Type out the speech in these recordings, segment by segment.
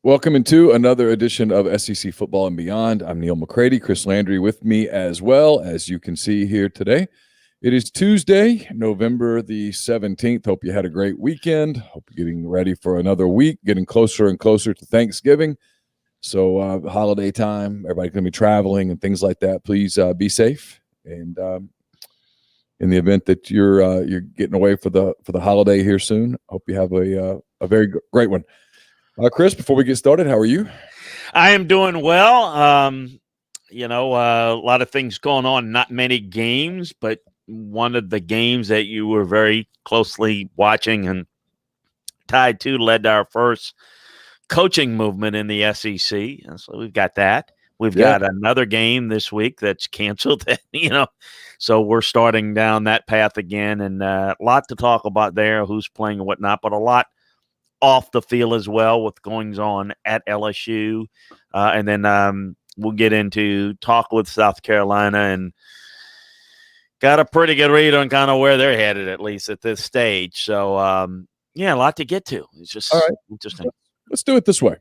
Welcome into another edition of SEC Football and Beyond. I'm Neil McCready, Chris Landry with me as well, as you can see here today. It is Tuesday, November the 17th. Hope you had a great weekend. Hope you're getting ready for another week, getting closer and closer to Thanksgiving. So holiday time, everybody's going to be traveling and things like that. Please be safe. And in the event that you're getting away for the holiday here soon, hope you have a very great one. Chris, before we get started, how are you? I am doing well. A lot of things going on, not many games, but one of the games that you were very closely watching and tied to led to our first coaching movement in the SEC. And so we've got that. We've got another game this week that's canceled, so we're starting down that path again, and a lot to talk about there, who's playing and whatnot, but a lot off the field as well with goings on at LSU. And then we'll get into talk with South Carolina and got a pretty good read on kind of where they're headed, at least at this stage. So, a lot to get to. It's just interesting. Let's do it this way.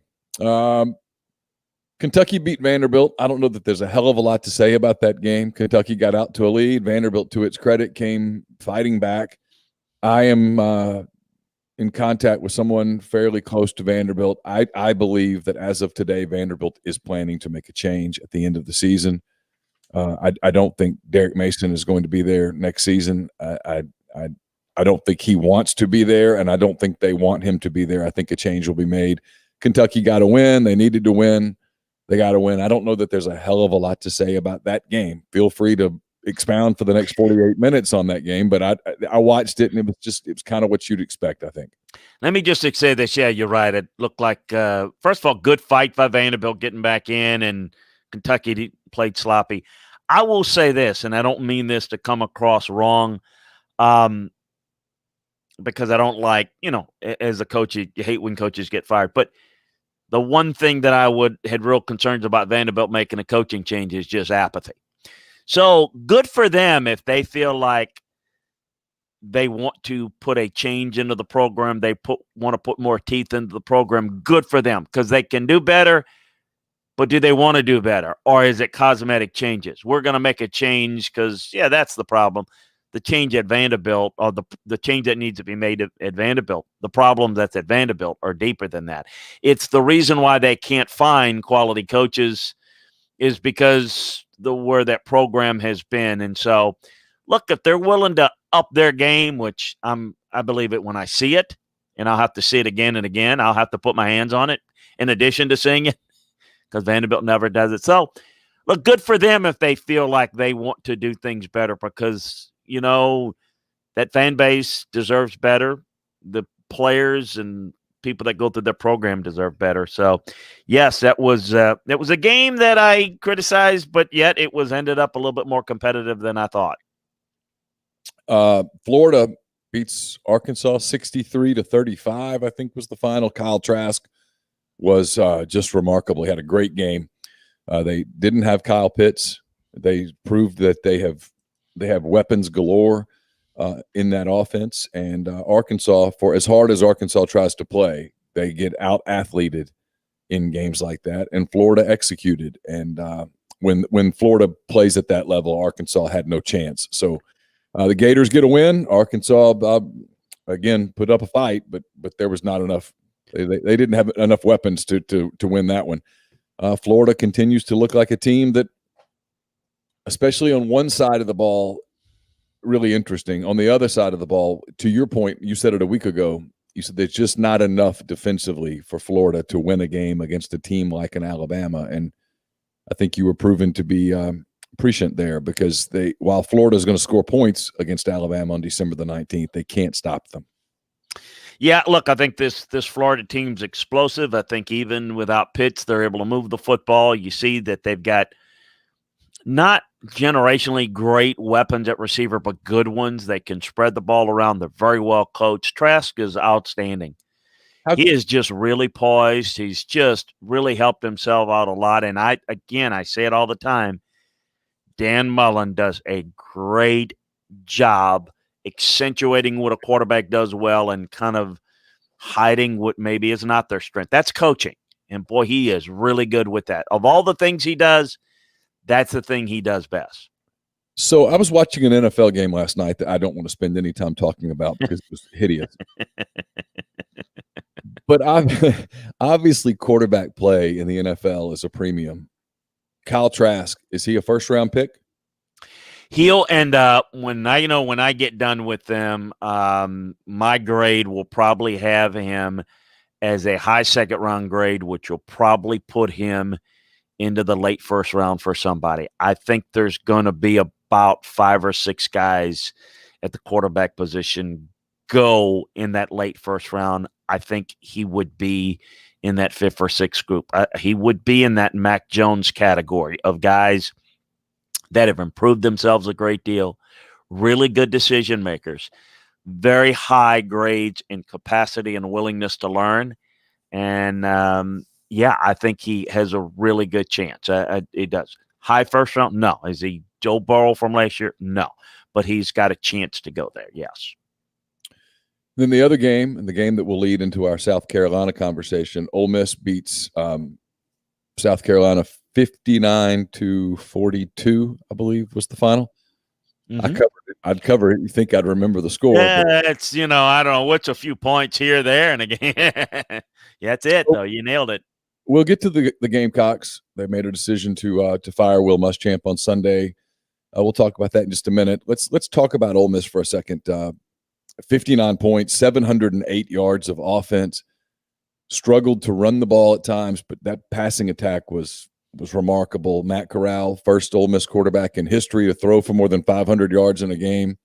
Kentucky beat Vanderbilt. I don't know that there's a hell of a lot to say about that game. Kentucky got out to a lead. Vanderbilt, to its credit, came fighting back. I am in contact with someone fairly close to Vanderbilt. I believe that as of today, Vanderbilt is planning to make a change at the end of the season. I don't think Derek Mason is going to be there next season. I don't think he wants to be there, and I don't think they want him to be there. I think a change will be made. Kentucky got to win. They needed to win. They got to win. I don't know that there's a hell of a lot to say about that game. Feel free to expound for the next 48 minutes on that game, but I watched it, and it was kind of what you'd expect, I think. Let me just say this. Yeah, you're right. It looked like, first of all, good fight by Vanderbilt getting back in, and Kentucky played sloppy. I will say this, and I don't mean this to come across wrong, because I don't like, as a coach, you hate when coaches get fired. But the one thing that I had real concerns about Vanderbilt making a coaching change is just apathy. So good for them if they feel like they want to put a change into the program. They want to put more teeth into the program. Good for them, because they can do better. But do they want to do better, or is it cosmetic changes? We're going to make a change because, that's the problem. The change at Vanderbilt, or the change that needs to be made at Vanderbilt, the problem that's at Vanderbilt are deeper than that. It's the reason why they can't find quality coaches is because where that program has been. And so, look, if they're willing to up their game, which I believe it when I see it, and I'll have to see it again and again. I'll have to put my hands on it in addition to seeing it, because Vanderbilt never does it. So, look, good for them if they feel like they want to do things better, because, that fan base deserves better. The players and people that go through their program deserve better. So, yes, that was a game that I criticized, but yet it ended up a little bit more competitive than I thought. Florida beats Arkansas 63-35, I think was the final. Kyle Trask was just remarkable. He had a great game. They didn't have Kyle Pitts. They proved that they have weapons galore in that offense. And Arkansas, for as hard as Arkansas tries to play, they get out-athleted in games like that. And Florida executed. And when Florida plays at that level, Arkansas had no chance. So the Gators get a win. Arkansas, again, put up a fight, but there was not enough. They didn't have enough weapons to win that one. Florida continues to look like a team that, especially on one side of the ball, really interesting. On the other side of the ball, to your point, you said it a week ago, you said there's just not enough defensively for Florida to win a game against a team like an Alabama. And I think you were proven to be prescient there, because while Florida is going to score points against Alabama on December the 19th, they can't stop them. Yeah, look, I think this Florida team's explosive. I think even without Pitts, they're able to move the football. You see that they've got not generationally great weapons at receiver, but good ones. They can spread the ball around. They're very well coached. Trask is outstanding. He is just really poised. He's just really helped himself out a lot. And I say it all the time, Dan Mullen does a great job accentuating what a quarterback does well and kind of hiding what maybe is not their strength. That's coaching. And boy, he is really good with that. Of all the things he does, that's the thing he does best. So I was watching an NFL game last night that I don't want to spend any time talking about because it was hideous. But obviously quarterback play in the NFL is a premium. Kyle Trask, is he a first-round pick? He'll end up when I get done with them, my grade will probably have him as a high second-round grade, which will probably put him into the late first round for somebody. I think there's going to be about 5 or 6 guys at the quarterback position go in that late first round. I think he would be in that 5th or 6th group. He would be in that Mac Jones category of guys that have improved themselves a great deal, really good decision makers, very high grades in capacity and willingness to learn. And, I think he has a really good chance. He does. High first round? No. Is he Joe Burrow from last year? No. But he's got a chance to go there, yes. Then the other game, and the game that will lead into our South Carolina conversation, Ole Miss beats South Carolina 59-42, I believe was the final. Mm-hmm. I'd cover it. You think I'd remember the score? Yeah, it's I don't know what's a few points here, there, and again. Yeah, that's it though. You nailed it. We'll get to the Gamecocks. They made a decision to fire Will Muschamp on Sunday. We'll talk about that in just a minute. Let's talk about Ole Miss for a second. 59 points, 708 yards of offense. Struggled to run the ball at times, but that passing attack was remarkable. Matt Corral, first Ole Miss quarterback in history to throw for more than 500 yards in a game.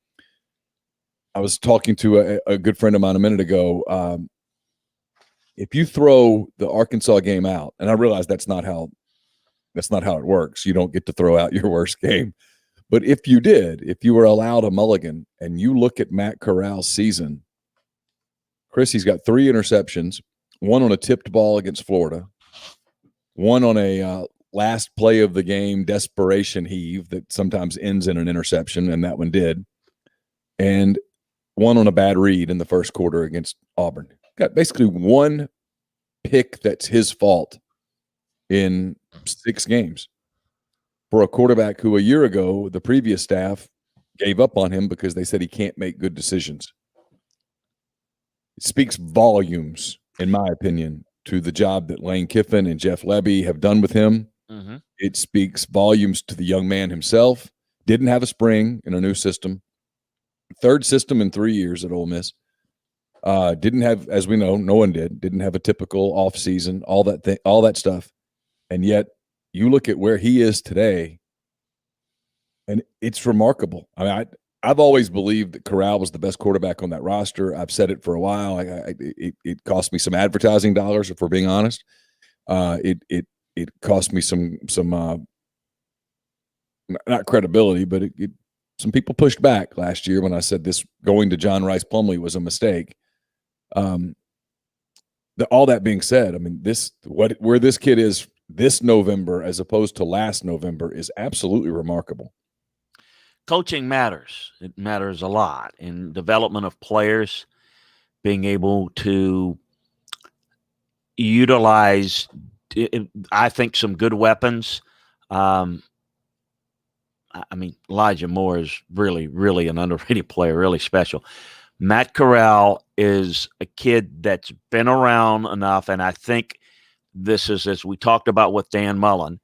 I was talking to a good friend of mine a minute ago. If you throw the Arkansas game out, and I realize that's not how it works. You don't get to throw out your worst game. But if you were allowed a mulligan, and you look at Matt Corral's season, Chris, he's got 3 interceptions, 1 on a tipped ball against Florida, 1 on a last play of the game desperation heave that sometimes ends in an interception, and that one did, and 1 on a bad read in the first quarter against Auburn. Got basically 1 pick that's his fault in 6 games for a quarterback who a year ago the previous staff gave up on him because they said he can't make good decisions. It speaks volumes, in my opinion, to the job that Lane Kiffin and Jeff Lebby have done with him. Mm-hmm. It speaks volumes to the young man himself. Didn't have a spring in a new system. 3rd system in 3 years at Ole Miss. Didn't have, as we know, no one didn't have a typical off season, all that stuff. And yet you look at where he is today, and it's remarkable. I mean, I've always believed that Corral was the best quarterback on that roster. I've said it for a while. It cost me some advertising dollars, if we're being honest. It cost me some not credibility, but some people pushed back last year when I said this going to John Rice Plumlee was a mistake. All that being said, I mean, where this kid is this November as opposed to last November is absolutely remarkable. Coaching matters. It matters a lot in development of players, being able to utilize, I think, some good weapons. I mean, Elijah Moore is really, really an underrated player, really special. Matt Corral is a kid that's been around enough, and I think this is, as we talked about with Dan Mullen,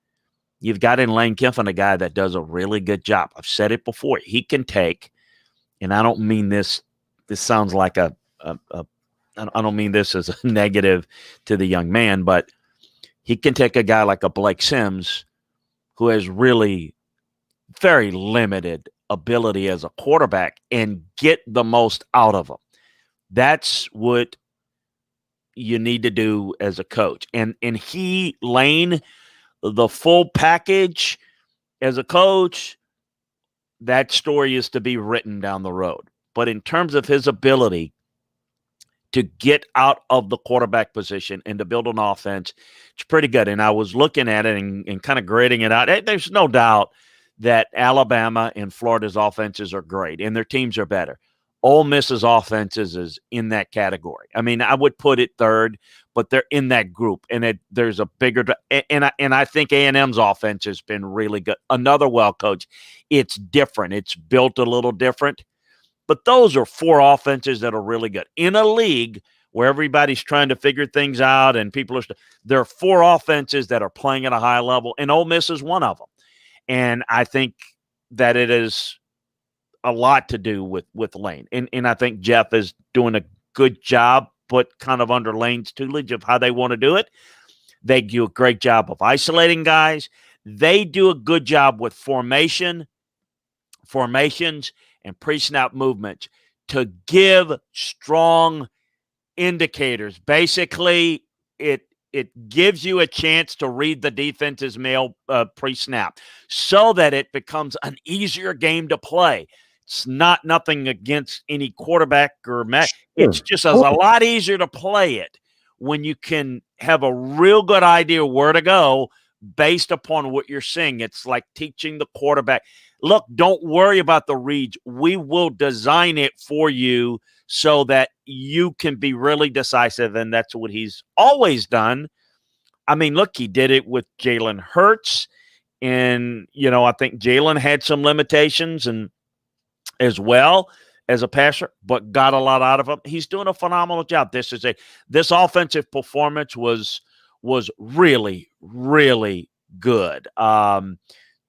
you've got in Lane Kiffin a guy that does a really good job. I've said it before. He can take, and I don't mean this sounds like I don't mean this as a negative to the young man, but he can take a guy like a Blake Sims who has really very limited ability as a quarterback and get the most out of him. That's what you need to do as a coach. And Lane, the full package as a coach, that story is to be written down the road. But in terms of his ability to get out of the quarterback position and to build an offense, it's pretty good. And I was looking at it and kind of grading it out. There's no doubt that Alabama and Florida's offenses are great and their teams are better. Ole Miss's offenses is in that category. I mean, I would put it third, but they're in that group, and there's a bigger and I think A&M's offense has been really good. Another well coach. It's different. It's built a little different, but those are 4 offenses that are really good in a league where everybody's trying to figure things out, and people are. There are 4 offenses that are playing at a high level, and Ole Miss is one of them. And I think that it is a lot to do with Lane. And I think Jeff is doing a good job, but kind of under Lane's tutelage of how they want to do it. They do a great job of isolating guys. They do a good job with formations, and pre-snap movements to give strong indicators. Basically, it gives you a chance to read the defense's mail pre-snap so that it becomes an easier game to play. It's nothing against any quarterback or match. Sure. It's just a lot easier to play it when you can have a real good idea where to go based upon what you're seeing. It's like teaching the quarterback, look, don't worry about the reads. We will design it for you so that you can be really decisive, and that's what he's always done. I mean, look, he did it with Jalen Hurts, and, I think Jalen had some limitations and as well as a passer, but got a lot out of him. He's doing a phenomenal job. This offensive performance was really, really good.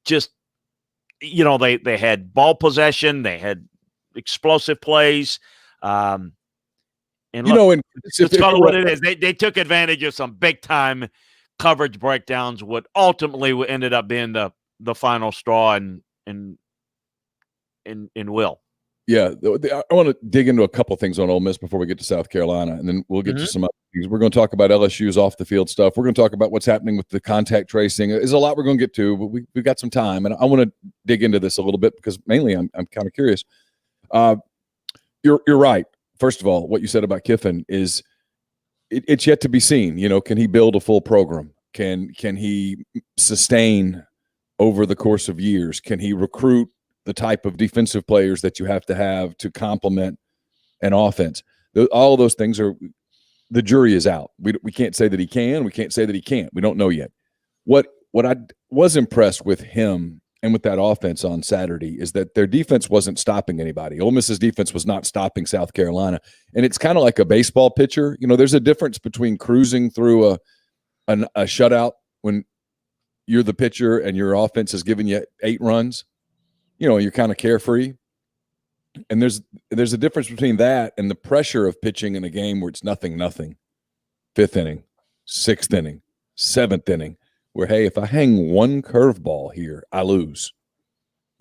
Just, they had ball possession, they had explosive plays. And look, let's call it what it is. They took advantage of some big time coverage breakdowns, what ultimately ended up being the final straw in Will. Yeah, I want to dig into a couple things on Ole Miss before we get to South Carolina, and then we'll get to some other things. We're going to talk about LSU's off the field stuff. We're going to talk about what's happening with the contact tracing. There's a lot we're going to get to, but we've got some time, and I want to dig into this a little bit because mainly I'm kind of curious. You're right. First of all, what you said about Kiffin is it's yet to be seen. Can he build a full program? Can he sustain over the course of years? Can he recruit the type of defensive players that you have to complement an offense? All of those things the jury is out. We can't say that he can. We can't say that he can't. We don't know yet. What I was impressed with him and with that offense on Saturday is that their defense wasn't stopping anybody. Ole Miss's defense was not stopping South Carolina. And it's kind of like a baseball pitcher. There's a difference between cruising through a shutout when you're the pitcher and your offense is giving you 8 runs. You're kind of carefree. And there's a difference between that and the pressure of pitching in a game where it's nothing, 5th inning, 6th inning, 7th inning, where, hey, if I hang one curveball here, I lose.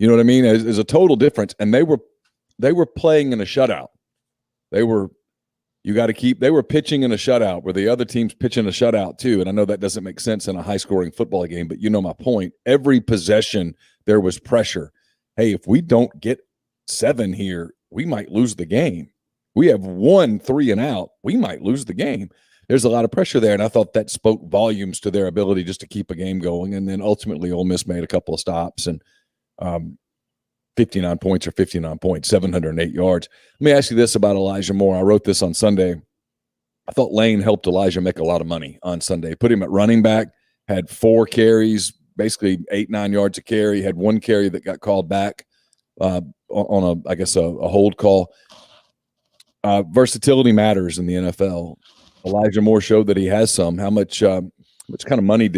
You know what I mean? There's a total difference. And they were playing in a shutout. They were pitching in a shutout where the other team's pitching a shutout too. And I know that doesn't make sense in a high-scoring football game, but my point. Every possession, there was pressure. Hey, if we don't get 7 here, we might lose the game. We have 1 3 and out, we might lose the game. There's a lot of pressure there, and I thought that spoke volumes to their ability just to keep a game going. And then ultimately, Ole Miss made a couple of stops and 59 points, 708 yards. Let me ask you this about Elijah Moore. I wrote this on Sunday. I thought Lane helped Elijah make a lot of money on Sunday. Put him at running back, had 4 carries, basically 8-9 yards a carry, had 1 carry that got called back on a hold call. Versatility matters in the NFL. Elijah Moore showed that he has some. How much kind of money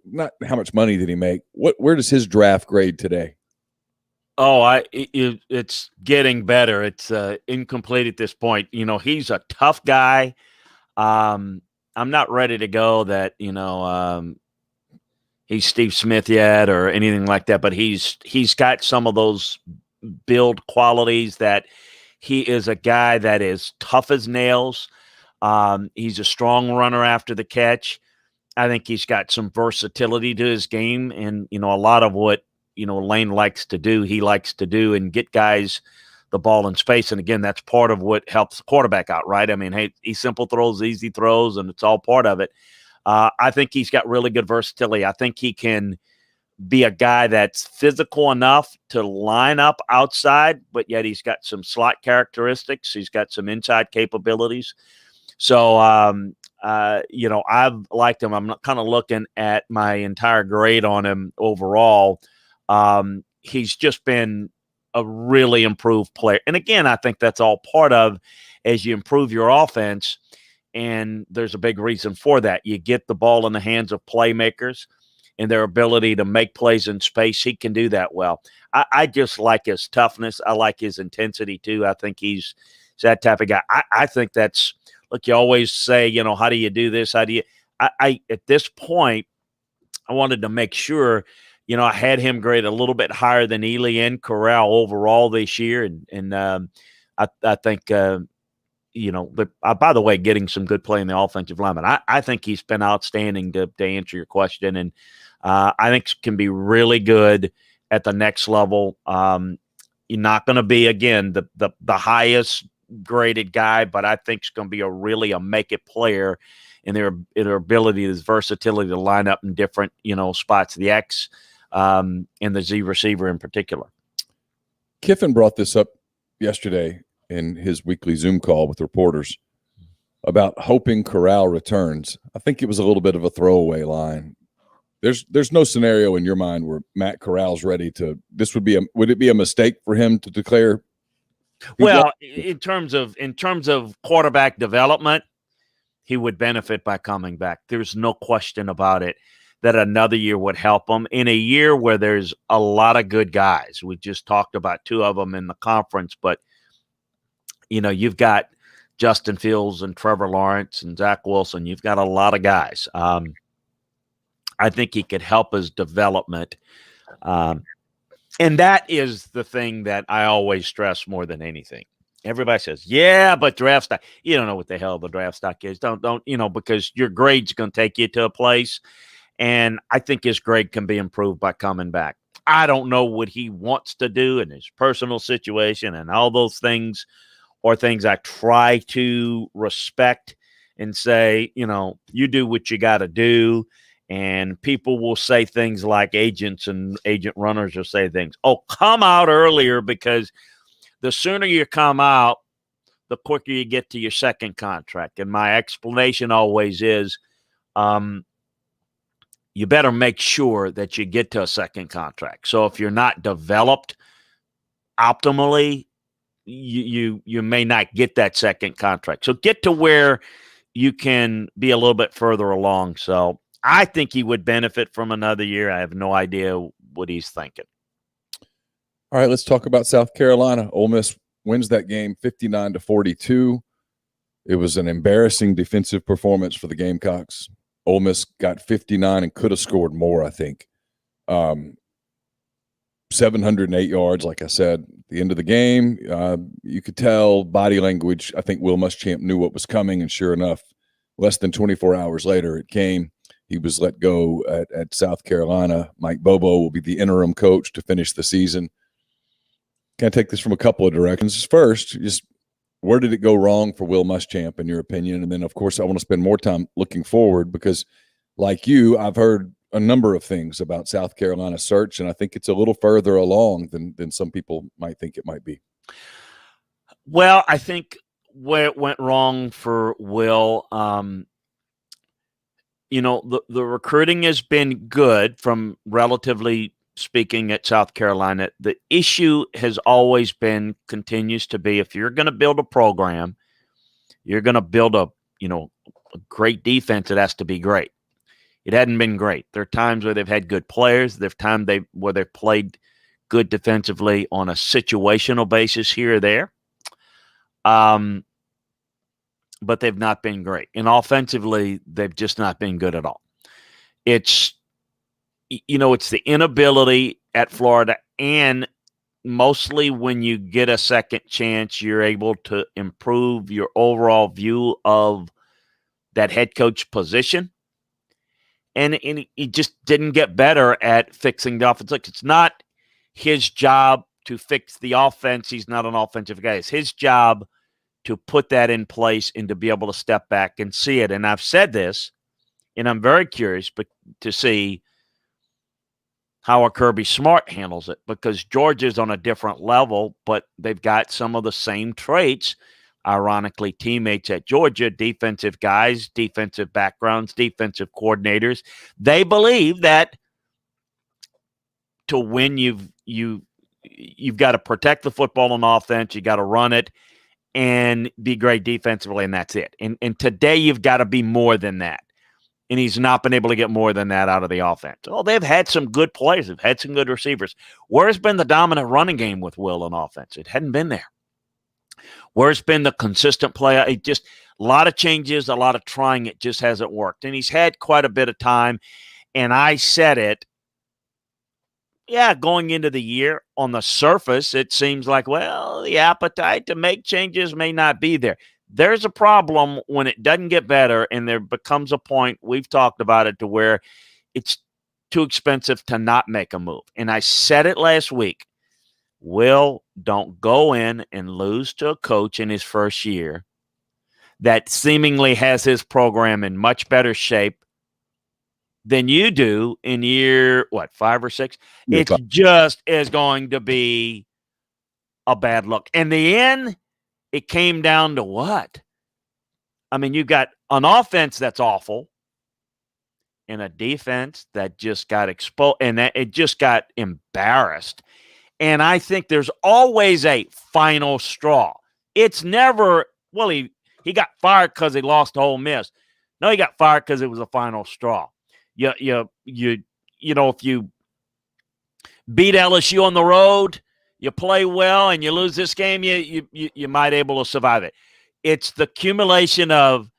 not how much money did he make? Where does his draft grade today? Oh, it's getting better. It's incomplete at this point. He's a tough guy. I'm not ready to go that, he's Steve Smith yet or anything like that, but he's got some of those build qualities that he is a guy that is tough as nails. He's a strong runner after the catch. I think he's got some versatility to his game, and a lot of what Lane likes to do, he likes to do and get guys the ball in space. And again, that's part of what helps the quarterback out, right? I mean, hey, he simple throws, easy throws, and it's all part of it. I think he's got really good versatility. I think he can be a guy that's physical enough to line up outside, but yet he's got some slot characteristics. He's got some inside capabilities. So, I've liked him. I'm kind of looking at my entire grade on him overall. He's just been a really improved player. And again, I think that's all part of as you improve your offense. And there's a big reason for that. You get the ball in the hands of playmakers and their ability to make plays in space. He can do that well. I just like his toughness. I like his intensity too. I think he's that type of guy. I think that's, look, you always say, how do you do this? How do you, at this point, I wanted to make sure, I had him graded a little bit higher than Ely and Corral overall this year. And I think, but by the way, getting some good play in the offensive lineman. I think he's been outstanding to answer your question. And I think can be really good at the next level. You're not going to be, again, the highest graded guy, but I think it's going to be a make it player in their ability, this versatility to line up in different, spots, the X and the Z receiver in particular. Kiffin brought this up yesterday in his weekly Zoom call with reporters about hoping Corral returns. I think it was a little bit of a throwaway line. There's no scenario in your mind where Matt Corral's ready to. Would it be a mistake for him to declare? Well, in terms of quarterback development, he would benefit by coming back. There's no question about it that another year would help him in a year where there's a lot of good guys. We just talked about two of them in the conference, but you've got Justin Fields and Trevor Lawrence and Zach Wilson. You've got a lot of guys. I think he could help his development. And that is the thing that I always stress more than anything. Everybody says, yeah, but draft stock. You don't know what the hell the draft stock is. Don't, because your grade's going to take you to a place. And I think his grade can be improved by coming back. I don't know what he wants to do in his personal situation and all those things or things I try to respect and say, you do what you got to do. And people will say things like agents and agent runners will say things, oh, come out earlier because the sooner you come out, the quicker you get to your second contract. And my explanation always is you better make sure that you get to a second contract. So if you're not developed optimally, you may not get that second contract. So get to where you can be a little bit further along. So I think he would benefit from another year. I have no idea what he's thinking. All right, let's talk about South Carolina. Ole Miss wins that game 59-42. It was an embarrassing defensive performance for the Gamecocks. Ole Miss got 59 and could have scored more, I think. 708 yards, like I said, at the end of the game. You could tell body language. I think Will Muschamp knew what was coming, and sure enough, less than 24 hours later, it came. He was let go at South Carolina. Mike Bobo will be the interim coach to finish the season. Can I take this from a couple of directions? First, just where did it go wrong for Will Muschamp, in your opinion? And then, of course, I want to spend more time looking forward because, like you, I've heard a number of things about South Carolina's search, and I think it's a little further along than some people might think it might be. Well, I think where it went wrong for Will, the recruiting has been good from relatively speaking at South Carolina. The issue has always been, continues to be, if you're going to build a program, you're going to build a great defense, it has to be great. It hadn't been great. There are times where they've had good players. There are times where they've played good defensively on a situational basis here or there. But they've not been great. And offensively, they've just not been good at all. It's the inability at Florida, and mostly when you get a second chance, you're able to improve your overall view of that head coach position. And he just didn't get better at fixing the offense. Look, it's not his job to fix the offense. He's not an offensive guy. It's his job to put that in place and to be able to step back and see it. And I've said this, and I'm very curious to see how a Kirby Smart handles it, because Georgia's on a different level, but they've got some of the same traits. Ironically, teammates at Georgia, defensive guys, defensive backgrounds, defensive coordinators. They believe that to win, you've got to protect the football on offense, you got to run it, and be great defensively, and that's it. And today you've got to be more than that. And he's not been able to get more than that out of the offense. Oh, they've had some good players. They've had some good receivers. Where's been the dominant running game with Will on offense? It hadn't been there. Where's been the consistent play? It just a lot of changes, a lot of trying. It just hasn't worked. And he's had quite a bit of time. And I said it, going into the year, on the surface, it seems like, well, the appetite to make changes may not be there. There's a problem when it doesn't get better, and there becomes a point, we've talked about it, to where it's too expensive to not make a move. And I said it last week. Will, don't go in and lose to a coach in his first year that seemingly has his program in much better shape than you do in year, 5 or 6? It just is going to be a bad look. In the end, it came down to what? I mean, you've got an offense that's awful and a defense that just got exposed, and that it just got embarrassed. And I think there's always a final straw. It's never, well, he got fired because he lost to Ole Miss. No, he got fired because it was a final straw. You know, if you beat LSU on the road, you play well, and you lose this game, you might able to survive it. It's the accumulation of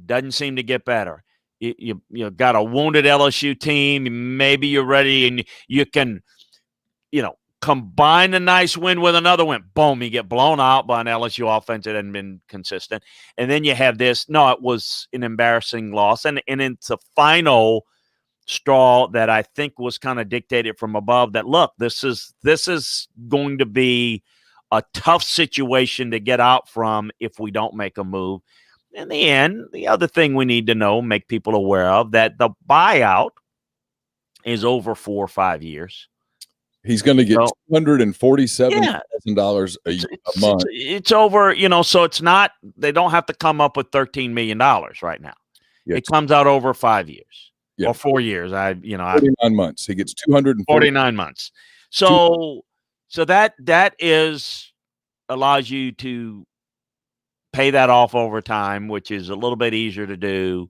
doesn't seem to get better. You got a wounded LSU team. Maybe you're ready, and you can, combine a nice win with another win. Boom, you get blown out by an LSU offense that hadn't been consistent. And then you have this. No, it was an embarrassing loss. And it's a final straw that I think was kind of dictated from above, that, look, this is going to be a tough situation to get out from if we don't make a move. In the end, the other thing we need to know, make people aware of, that the buyout is over 4 or 5 years. He's going to get $247,000 a month. It's over, so it's not, they don't have to come up with $13 million right now. Yes. It comes out over 5 years. Yeah. Or 4 years. 49 months. He gets 249 months. So that is allows you to pay that off over time, which is a little bit easier to do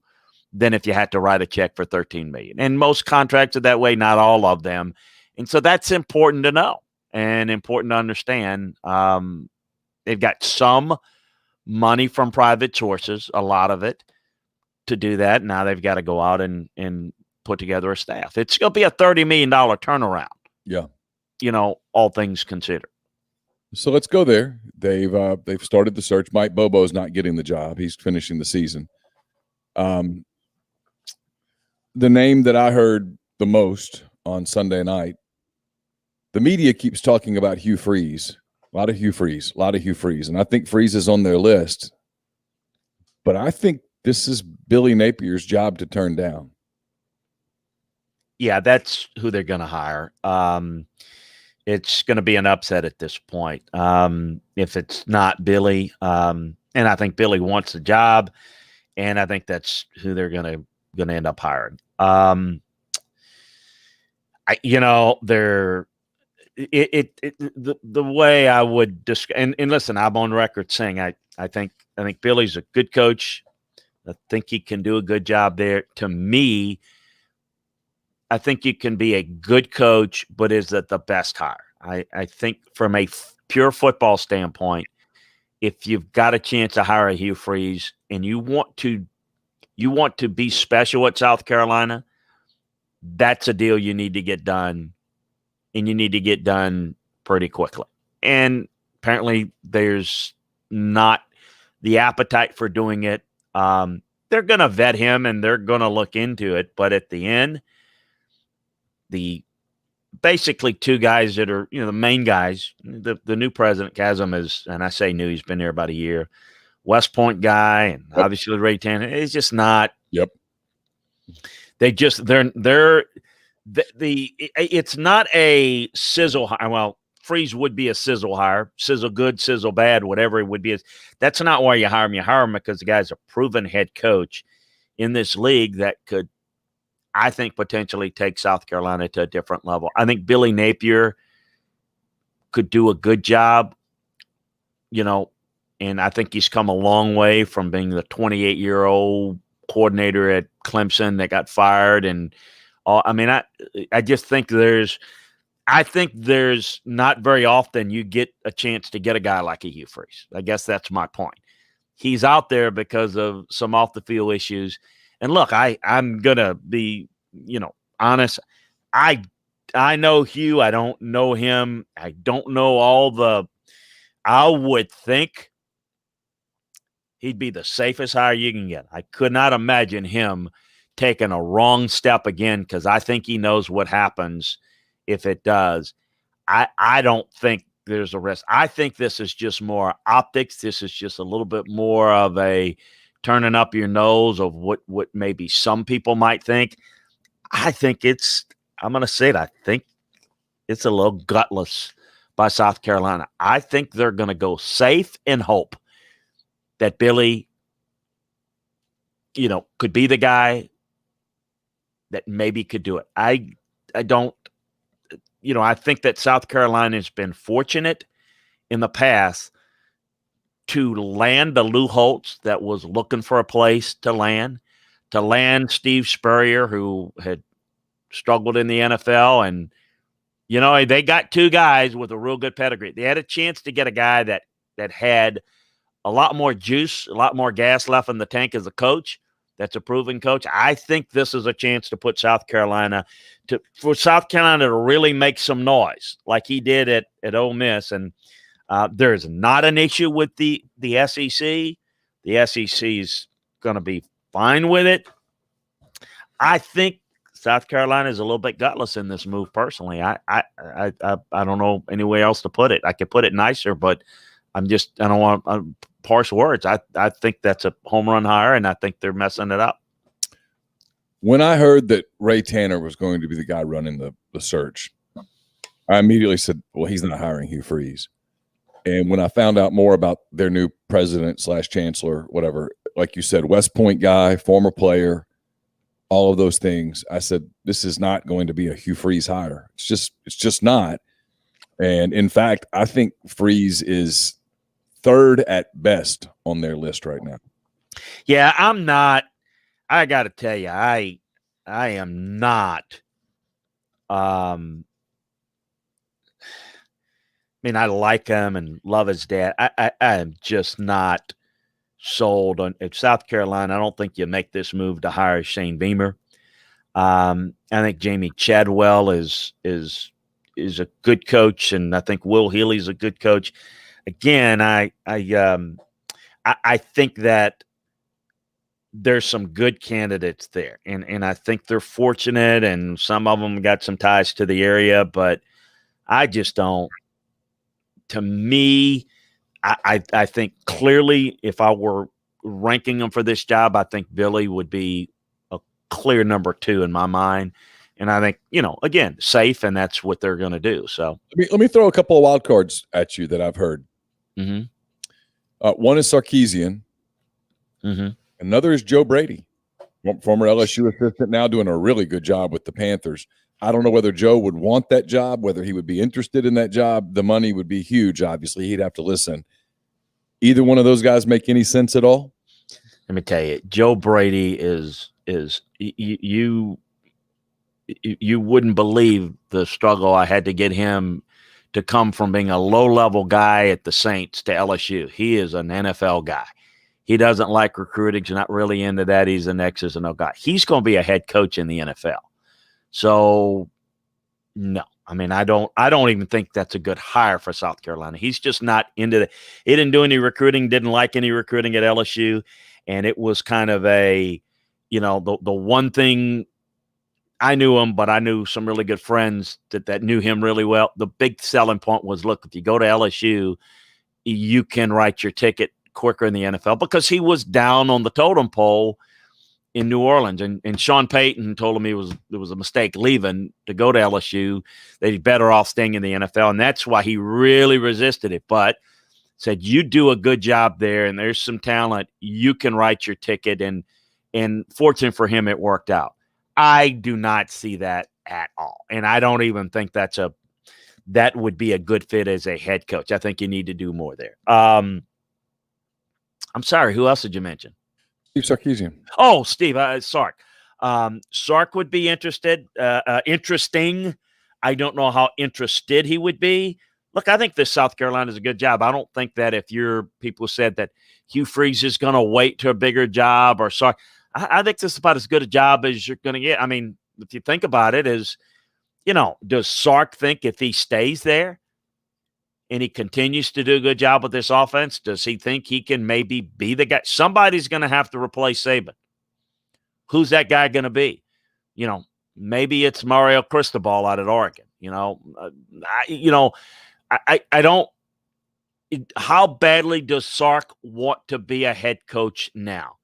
than if you had to write a check for $13 million. And most contracts are that way, not all of them. And so that's important to know and important to understand. They've got some money from private sources, a lot of it, to do that. Now they've got to go out and put together a staff. It's going to be a $30 million turnaround. Yeah. All things considered. So let's go there. They've started the search. Mike Bobo's not getting the job. He's finishing the season. The name that I heard the most on Sunday night, the media keeps talking about Hugh Freeze. A lot of Hugh Freeze. And I think Freeze is on their list. But I think this is Billy Napier's job to turn down. Yeah, that's who they're going to hire. It's going to be an upset at this point if it's not Billy. And I think Billy wants the job, and I think that's who they're going to end up hiring. The way I would describe, and listen, I'm on record saying I think Billy's a good coach. I think he can do a good job there. To me, I think you can be a good coach, but is that the best hire? I think from a pure football standpoint, if you've got a chance to hire a Hugh Freeze and you want to be special at South Carolina, that's a deal you need to get done, and you need to get done pretty quickly. And apparently there's not the appetite for doing it. They're going to vet him and they're going to look into it. But at the end, the basically two guys that are, the main guys, the new president, Chasm, is, and I say new, he's been there about a year, West Point guy, and obviously Ray Tanner. It's just not. Yep. They're It's not a sizzle hire. Well, Freeze would be a sizzle hire, sizzle good, sizzle bad, whatever it would be. That's not why you hire him. You hire him because the guy's a proven head coach in this league that could, I think, potentially take South Carolina to a different level. I think Billy Napier could do a good job, and I think he's come a long way from being the 28-year-old coordinator at Clemson that got fired. And I just think there's not very often you get a chance to get a guy like a Hugh Freeze. I guess that's my point. He's out there because of some off the field issues. And look, I'm gonna be, honest. I know Hugh. I don't know him. I don't know I would think he'd be the safest hire you can get. I could not imagine him taking a wrong step again, because I think he knows what happens if it does. I don't think there's a risk. I think this is just more optics. This is just a little bit more of a turning up your nose of what maybe some people might think. I'm going to say it, I think it's a little gutless by South Carolina. I think they're going to go safe and hope that Billy, could be the guy that maybe could do it. I don't, I think that South Carolina has been fortunate in the past to land the Lou Holtz that was looking for a place to land Steve Spurrier, who had struggled in the NFL. And, they got two guys with a real good pedigree. They had a chance to get a guy that had a lot more juice, a lot more gas left in the tank as a coach. That's a proven coach. I think this is a chance to put South Carolina for South Carolina to really make some noise like he did at Ole Miss. And there's not an issue with the SEC. The SEC is going to be fine with it. I think South Carolina is a little bit gutless in this move. Personally, I don't know any way else to put it. I could put it nicer, but I don't want parse words. I think that's a home run hire, and I think they're messing it up. When I heard that Ray Tanner was going to be the guy running the search, I immediately said, well, he's not hiring Hugh Freeze. And when I found out more about their new president / chancellor, whatever, like you said, West Point guy, former player, all of those things, I said, this is not going to be a Hugh Freeze hire. It's just not. And in fact, I think Freeze is third at best on their list right now. Yeah, I'm not. I got to tell you, I am not. I like him and love his dad. I am just not sold on South Carolina. I don't think you make this move to hire Shane Beamer. I think Jamie Chadwell is a good coach, and I think Will Healy's a good coach. Again, I think that there's some good candidates there, and I think they're fortunate, and some of them got some ties to the area, but I just don't. To me, I think clearly if I were ranking them for this job, I think Billy would be a clear number 2 in my mind. And I think, again, safe, and that's what they're going to do. So let me throw a couple of wild cards at you that I've heard. Mm-hmm. One is Sarkisian. Mm-hmm. Another is Joe Brady, former LSU assistant, now doing a really good job with the Panthers. I don't know whether Joe would want that job, whether he would be interested in that job. The money would be huge, obviously. He'd have to listen. Either one of those guys make any sense at all? Let me tell you, Joe Brady is you wouldn't believe the struggle I had to get him to come from being a low-level guy at the Saints to LSU. He is an NFL guy. He doesn't like recruiting. He's not really into that. He's an X's and O guy. He's going to be a head coach in the NFL. So, no. I don't even think that's a good hire for South Carolina. He's just not into it. He didn't do any recruiting, didn't like any recruiting at LSU. And it was kind of a, the one thing I knew him, but I knew some really good friends that knew him really well. The big selling point was, look, if you go to LSU, you can write your ticket quicker in the NFL, because he was down on the totem pole in New Orleans, and Sean Payton told him it was a mistake leaving to go to LSU, that he's better off staying in the NFL, and that's why he really resisted it. But said, you do a good job there, and there's some talent. You can write your ticket, and fortunate for him, it worked out. I do not see that at all, and I don't even think that would be a good fit as a head coach. I think you need to do more there. I'm sorry, who else did you mention? Steve Sarkisian. Oh, Steve Sark. Sark would be interesting. I don't know how interested he would be. Look, I think this South Carolina is a good job. I don't think that if people said that Hugh Freeze is going to wait to a bigger job or Sark, I think this is about as good a job as you're going to get. I mean, if you think about it, does Sark think if he stays there and he continues to do a good job with this offense, does he think he can maybe be the guy? Somebody's going to have to replace Saban. Who's that guy going to be? Maybe it's Mario Cristobal out at Oregon. I don't. How badly does Sark want to be a head coach now?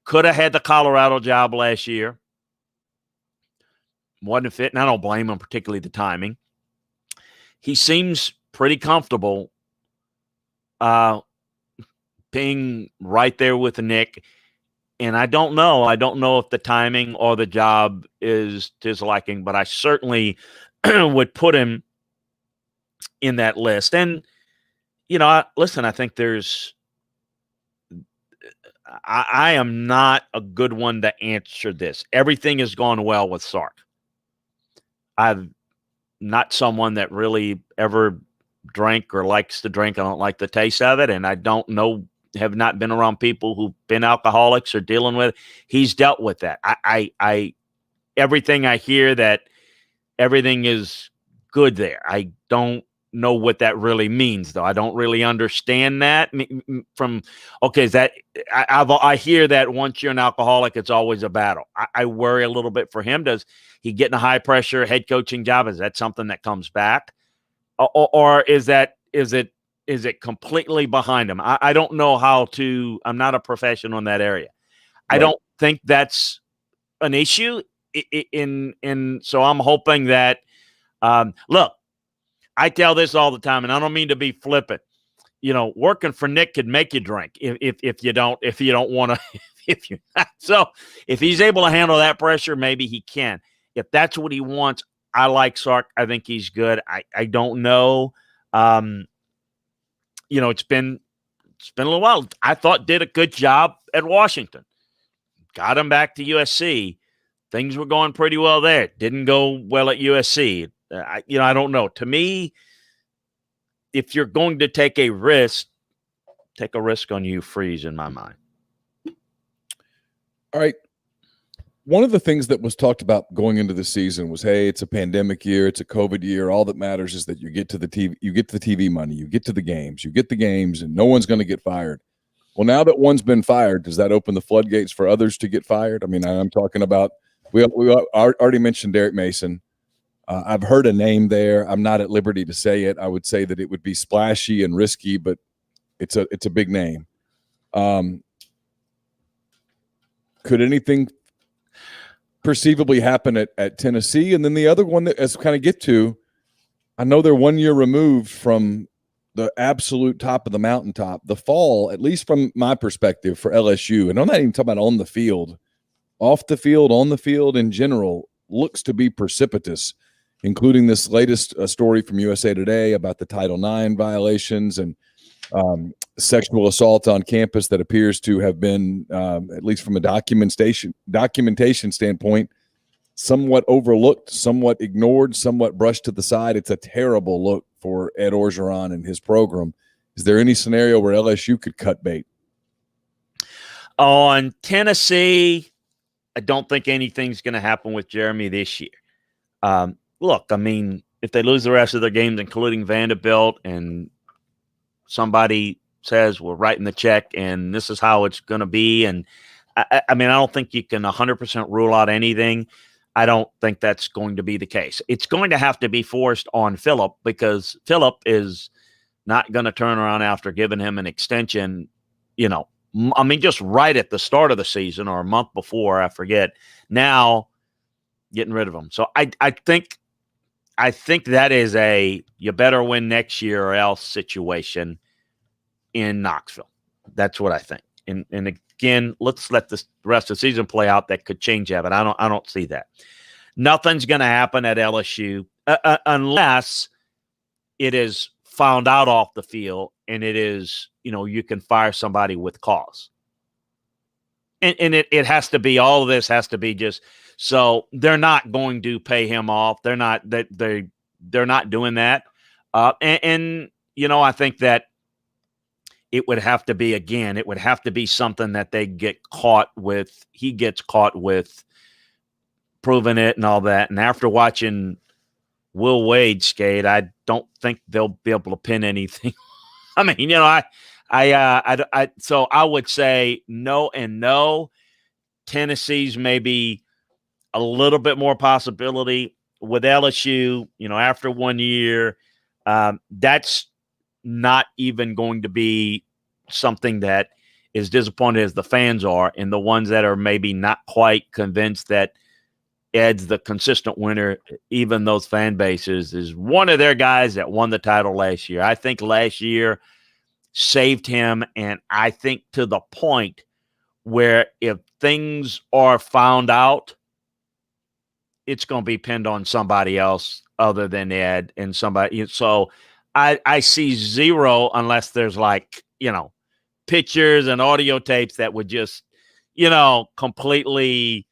Could have had the Colorado job last year. Wasn't fit, and I don't blame him, particularly the timing. He seems pretty comfortable being right there with Nick, and I don't know. I don't know if the timing or the job is to his liking, but I certainly would put him in that list. And, listen, I think I am not a good one to answer this. Everything has gone well with Sark. I'm not someone that really ever drank or likes to drink. I don't like the taste of it. And I don't know, have not been around people who've been alcoholics or dealing with it. He's dealt with that. Everything I hear that everything is good there. I don't know what that really means, though. I don't really understand that I hear that once you're an alcoholic, it's always a battle. I worry a little bit for him. Does he get in a high pressure head coaching job? Is that something that comes back? Or is it completely behind him? I don't know I'm not a professional in that area. Right. I don't think that's an issue so I'm hoping that, look, I tell this all the time, and I don't mean to be flippant. Working for Nick could make you drink if you don't want to. So if he's able to handle that pressure, maybe he can. If that's what he wants, I like Sark. I think he's good. I don't know. It's been a little while. I thought did a good job at Washington. Got him back to USC. Things were going pretty well there. Didn't go well at USC. I don't know. To me, if you're going to take a risk on Hugh Freeze in my mind. All right. One of the things that was talked about going into the season was, hey, it's a pandemic year, it's a COVID year. All that matters is that you get to the TV, you get the TV money, you get to the games, and no one's going to get fired. Well, now that one's been fired, does that open the floodgates for others to get fired? I mean, I'm talking about we already mentioned Derek Mason. I've heard a name there. I'm not at liberty to say it. I would say that it would be splashy and risky, but it's a big name. Could anything perceivably happen at Tennessee? And then the other one that, as kind of get to, I know they're 1 year removed from the absolute top of the mountaintop. The fall, at least from my perspective, for LSU, and I'm not even talking about on the field, off the field, on the field in general, looks to be precipitous, including this latest story from USA Today about the Title IX violations and sexual assault on campus that appears to have been, at least from a documentation standpoint, somewhat overlooked, somewhat ignored, somewhat brushed to the side. It's a terrible look for Ed Orgeron and his program. Is there any scenario where LSU could cut bait? On Tennessee, I don't think anything's going to happen with Jeremy this year. Look, I mean, if they lose the rest of their games, including Vanderbilt, and somebody says we're writing the check and this is how it's going to be, and I mean, I don't think you can 100% rule out anything. I don't think that's going to be the case. It's going to have to be forced on Phillip, because Phillip is not going to turn around after giving him an extension, I mean, just right at the start of the season or a month before, I forget. Now getting rid of him. So I think that is a you better win next year or else situation in Knoxville. That's what I think. And again, let's let the rest of the season play out. That could change that, but I don't see that. Nothing's going to happen at LSU unless it is found out off the field and it is, you can fire somebody with cause. And it has to be, all of this has to be just, so they're not going to pay him off. They're not doing that. I think that it would have to be, again, it would have to be something that they get caught with. He gets caught with proving it and all that. And after watching Will Wade skate, I don't think they'll be able to pin anything. I mean, so I would say no and no. Tennessee's maybe a little bit more possibility with LSU. After 1 year, that's not even going to be something that is disappointed as the fans are, and the ones that are maybe not quite convinced that Ed's the consistent winner, even those fan bases, is one of their guys that won the title last year. I think last year saved him, and I think to the point where if things are found out, it's going to be pinned on somebody else other than Ed and somebody. So I see zero unless there's pictures and audio tapes that would just, completely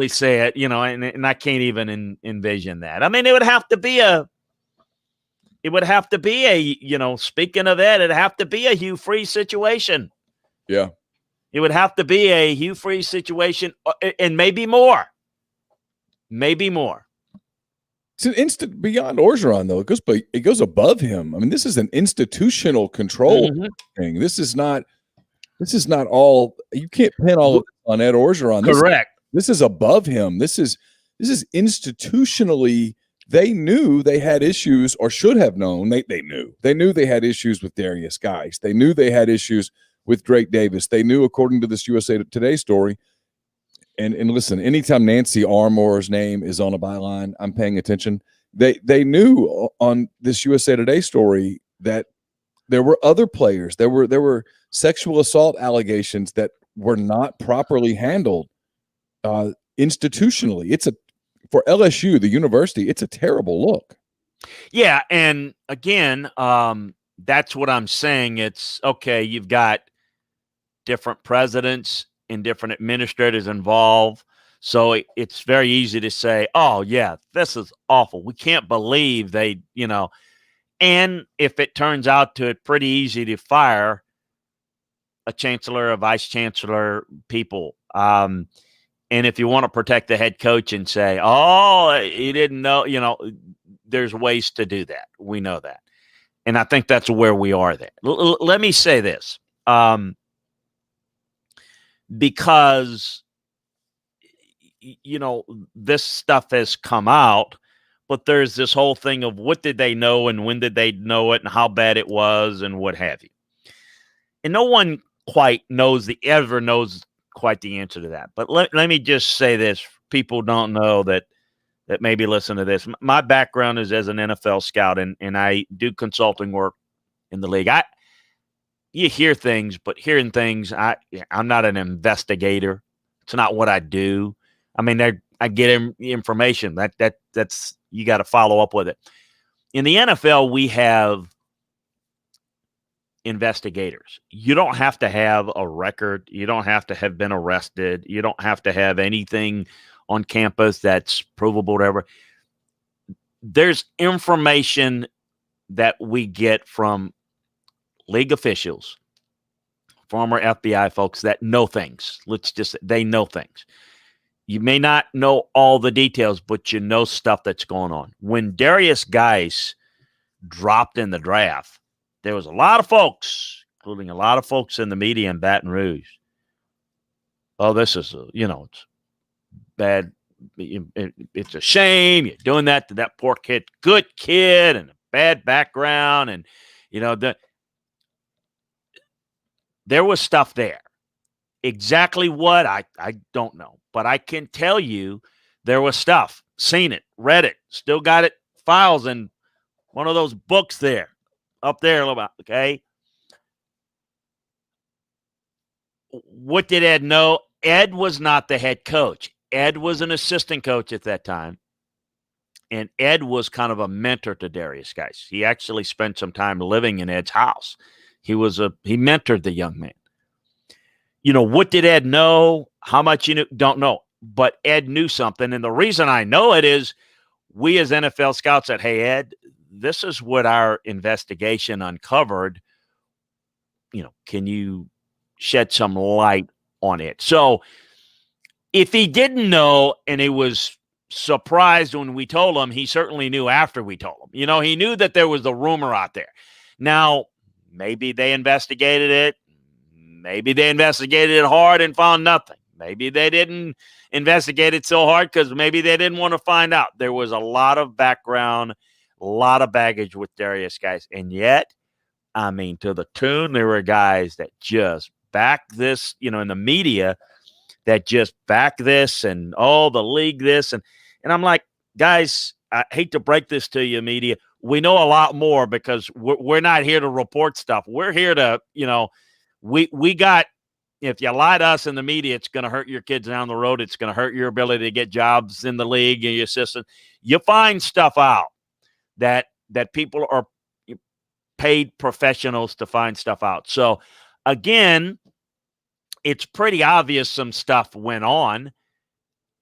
say it, and I can't even envision that. I mean, it would have to be a, speaking of that, it'd have to be a Hugh Freeze situation. Yeah. It would have to be a Hugh Freeze situation and maybe more. Maybe more. It's an instant beyond Orgeron, though. It goes above him. I mean, this is an institutional control thing. This is not all. You can't pin all of it on Ed Orgeron. Correct. This is above him. This is institutionally. They knew they had issues, or should have known. They knew they had issues with Darius Geis. They knew they had issues with Drake Davis. They knew, according to this USA Today story. And listen, anytime Nancy Armour's name is on a byline, I'm paying attention. They knew on this USA Today story that there were other players. There were sexual assault allegations that were not properly handled institutionally. For LSU, the university, it's a terrible look. Yeah, and again, that's what I'm saying. It's okay. You've got different presidents and different administrators involved. So it's very easy to say, oh, yeah, this is awful. We can't believe they, and if it turns out to it pretty easy to fire a chancellor, a vice chancellor, people. And if you want to protect the head coach and say, oh, he didn't know, there's ways to do that. We know that. And I think that's where we are there. Let me say this. Because, this stuff has come out, but there's this whole thing of what did they know and when did they know it and how bad it was and what have you. And no one quite ever knows quite the answer to that. But let me just say this. People don't know that maybe listen to this. My background is as an NFL scout, and I do consulting work in the league. You hear things, but hearing things, I'm not an investigator. It's not what I do. I mean, I get information. That's you got to follow up with it. In the NFL, we have investigators. You don't have to have a record. You don't have to have been arrested. You don't have to have anything on campus that's provable, whatever. There's information that we get from league officials, former FBI folks that know things. They know things. You may not know all the details, but you know stuff that's going on. When Darius Geis dropped in the draft, there was a lot of folks, including a lot of folks in the media in Baton Rouge. Oh, this is, it's bad. It's a shame you're doing that to that poor kid. Good kid and a bad background. And, there was stuff there. Exactly what, I don't know. But I can tell you there was stuff. Seen it, read it, still got it, files in one of those books there, up there a little bit, okay? What did Ed know? Ed was not the head coach. Ed was an assistant coach at that time. And Ed was kind of a mentor to Darius Geis. He actually spent some time living in Ed's house. He mentored the young man. What did Ed know? How much you knew? Don't know. But Ed knew something. And the reason I know it is we as NFL scouts said, hey, Ed, this is what our investigation uncovered. Can you shed some light on it? So if he didn't know and he was surprised when we told him, he certainly knew after we told him. He knew that there was a rumor out there. Now, maybe they investigated it. Maybe they investigated it hard and found nothing. Maybe they didn't investigate it so hard because maybe they didn't want to find out. There was a lot of background, a lot of baggage with Darius Geis. And yet, to the tune, there were guys that just back this, in the media that just back this and the league this. And I'm like, guys, I hate to break this to you, media. We know a lot more because we're not here to report stuff. We're here to, we got, if you lie to us in the media, it's going to hurt your kids down the road. It's going to hurt your ability to get jobs in the league and your assistant. You find stuff out that people are paid professionals to find stuff out. So again, it's pretty obvious some stuff went on.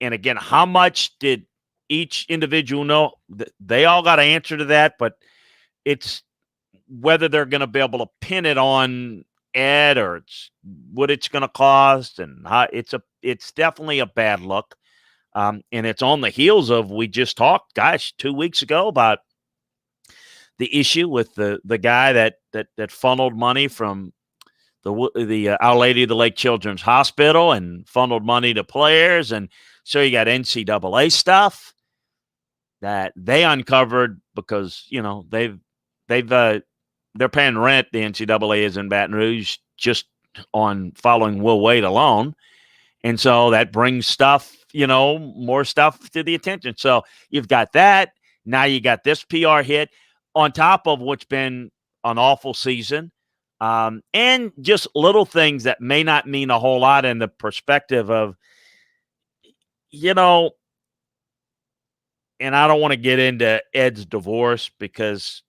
And again, how much did each individual know? They all got to answer to that, but it's whether they're going to be able to pin it on Ed or it's what it's going to cost, and how it's definitely a bad look. And it's on the heels of, we just talked, 2 weeks ago about the issue with the guy that funneled money from the Our Lady of the Lake Children's Hospital and funneled money to players. And so you got NCAA stuff that they uncovered because, they're paying rent. The NCAA is in Baton Rouge just on following Will Wade alone. And so that brings stuff, more stuff to the attention. So you've got that. Now you got this PR hit on top of what's been an awful season. And just little things that may not mean a whole lot in the perspective of, and I don't want to get into Ed's divorce because,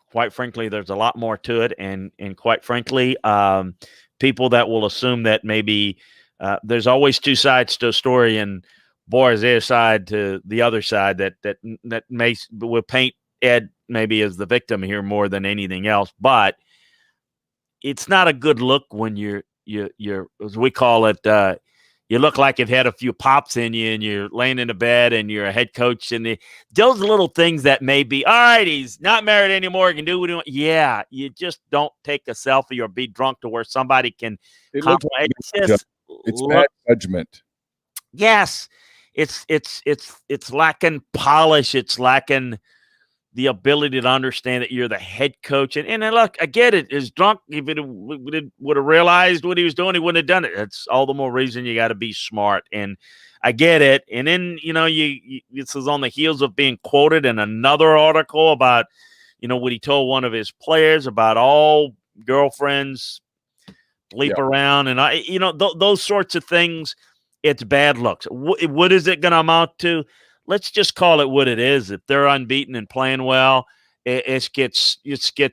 quite frankly, there's a lot more to it. And quite frankly, people that will assume that maybe there's always two sides to a story, and boy, is there a side to the other side that will paint Ed maybe as the victim here more than anything else. But it's not a good look when you're as we call it, you look like you've had a few pops in you and you're laying in the bed and you're a head coach, and those little things that may be, all right, he's not married anymore, he can do what he wants. Yeah, you just don't take a selfie or be drunk to where somebody can compliment. It's bad judgment. Yes. It's lacking polish. It's lacking the ability to understand that you're the head coach. And look, I get it. Is drunk. If it would have realized what he was doing, he wouldn't have done it. That's all the more reason you got to be smart. And I get it. And then, this is on the heels of being quoted in another article about, what he told one of his players about all girlfriends bleep around. And those sorts of things, it's bad looks. What is it going to amount to? Let's just call it what it is. If they're unbeaten and playing well, it gets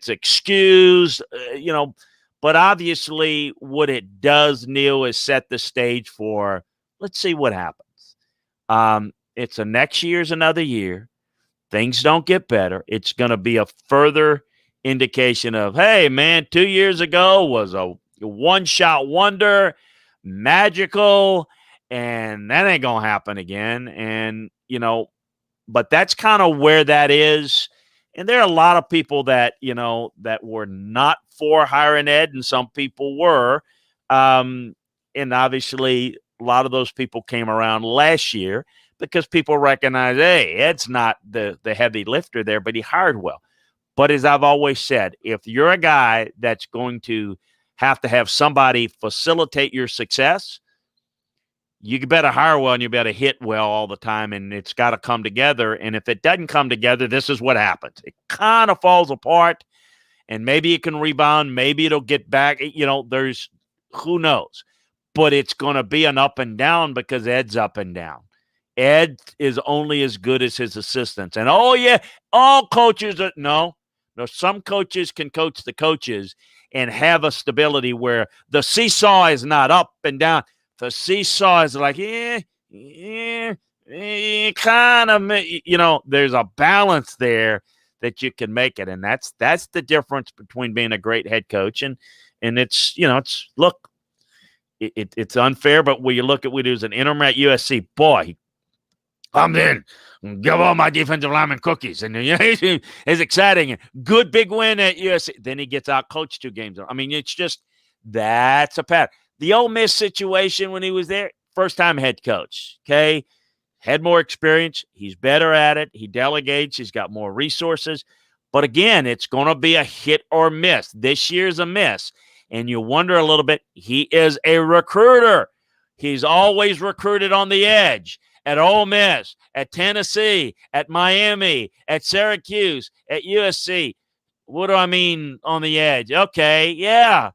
excused, But obviously, what it does, Neil, is set the stage for. Let's see what happens. It's next year's another year. Things don't get better. It's going to be a further indication of, hey, man, 2 years ago was a one-shot wonder, magical, and that ain't going to happen again. And but that's kind of where that is. And there are a lot of people that, that were not for hiring Ed, and some people were. And obviously, a lot of those people came around last year because people recognize, hey, Ed's not the heavy lifter there, but he hired well. But as I've always said, if you're a guy that's going to have to have somebody facilitate your success. You better hire well and you better hit well all the time, and it's got to come together. And if it doesn't come together, this is what happens. It kind of falls apart, and maybe it can rebound. Maybe it'll get back. There's who knows. But it's going to be an up and down because Ed's up and down. Ed is only as good as his assistants. And, all coaches are – no, some coaches can coach the coaches and have a stability where the seesaw is not up and down. The seesaw is like, kind of, there's a balance there that you can make it. And that's the difference between being a great head coach and it's, look, it's unfair, but when you look at what he was an interim at USC, boy, I'm in. Give all my defensive linemen cookies. And it's exciting. Good big win at USC. Then he gets out coached 2 games. I mean, it's just that's a pattern. The Ole Miss situation when he was there, first-time head coach, okay? Had more experience. He's better at it. He delegates. He's got more resources. But, again, it's going to be a hit or miss. This year's a miss. And you wonder a little bit, he is a recruiter. He's always recruited on the edge at Ole Miss, at Tennessee, at Miami, at Syracuse, at USC. What do I mean on the edge? Okay, yeah.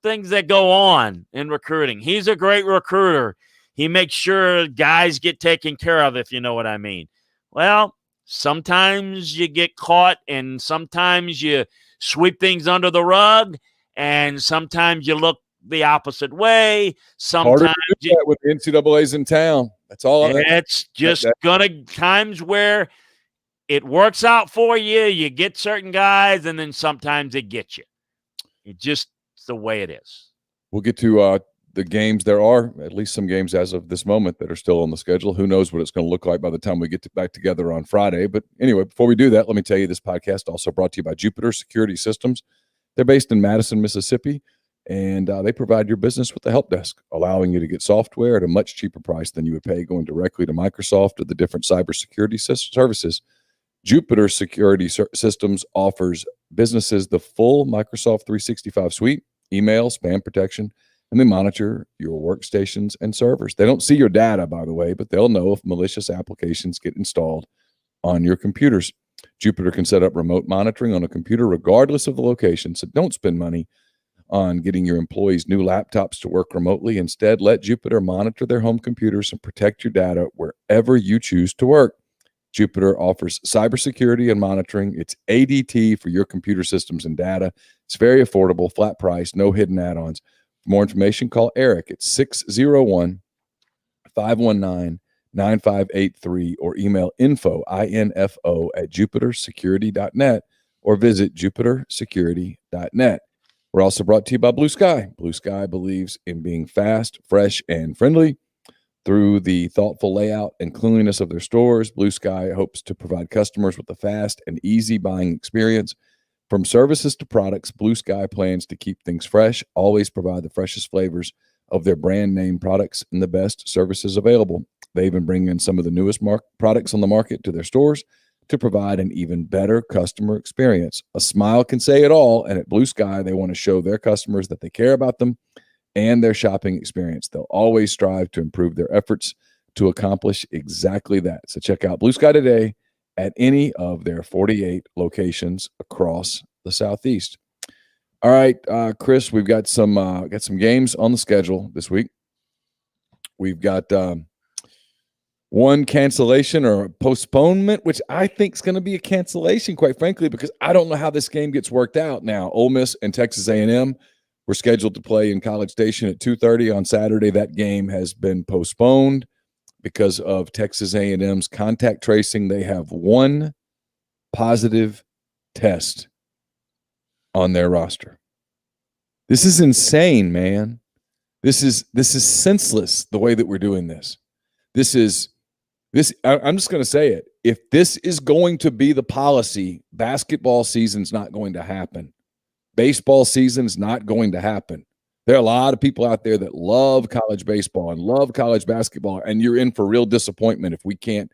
Things that go on in recruiting. He's a great recruiter. He makes sure guys get taken care of, if you know what I mean. Well, sometimes you get caught and sometimes you sweep things under the rug and sometimes you look the opposite way. Sometimes harder to do that with the NCAA's in town. That's all. It's just gonna times where it works out for you. You get certain guys, and then sometimes it gets you. It's the way it is. We'll get to the games. There are at least some games as of this moment that are still on the schedule. Who knows what it's going to look like by the time we get back together on Friday. But anyway, before we do that, let me tell you this podcast also brought to you by Jupiter Security Systems. They're based in Madison, Mississippi, and they provide your business with a help desk, allowing you to get software at a much cheaper price than you would pay going directly to Microsoft or the different cybersecurity services. Jupiter Security Systems offers businesses the full Microsoft 365 suite, email, spam protection, and they monitor your workstations and servers. They don't see your data, by the way, but they'll know if malicious applications get installed on your computers. Jupiter can set up remote monitoring on a computer regardless of the location, so don't spend money on getting your employees new laptops to work remotely. Instead, let Jupiter monitor their home computers and protect your data wherever you choose to work. Jupiter offers cybersecurity and monitoring. It's ADT for your computer systems and data. It's very affordable, flat price, no hidden add-ons. For more information, call Eric at 601-519-9583 or email info at jupitersecurity.net or visit jupitersecurity.net. We're also brought to you by Blue Sky. Blue Sky believes in being fast, fresh, and friendly. Through the thoughtful layout and cleanliness of their stores, Blue Sky hopes to provide customers with a fast and easy buying experience. From services to products, Blue Sky plans to keep things fresh, always provide the freshest flavors of their brand name products and the best services available. They even bring in some of the newest products on the market to their stores to provide an even better customer experience. A smile can say it all, and at Blue Sky, they want to show their customers that they care about them and their shopping experience. They'll always strive to improve their efforts to accomplish exactly that. So check out Blue Sky today at any of their 48 locations across the Southeast. All right, Chris, we've got some games on the schedule this week. We've got one cancellation or a postponement, which I think is going to be a cancellation, quite frankly, because I don't know how this game gets worked out now. Ole Miss and Texas A&M were scheduled to play in College Station at 2:30 on Saturday. That game has been postponed because of Texas A&M's contact tracing. They have one positive test on their roster. This is insane, man. This is senseless the way that we're doing this. I'm just going to say it. If this is going to be the policy, basketball season's not going to happen. Baseball season's not going to happen. There are a lot of people out there that love college baseball and love college basketball, and you're in for real disappointment if we can't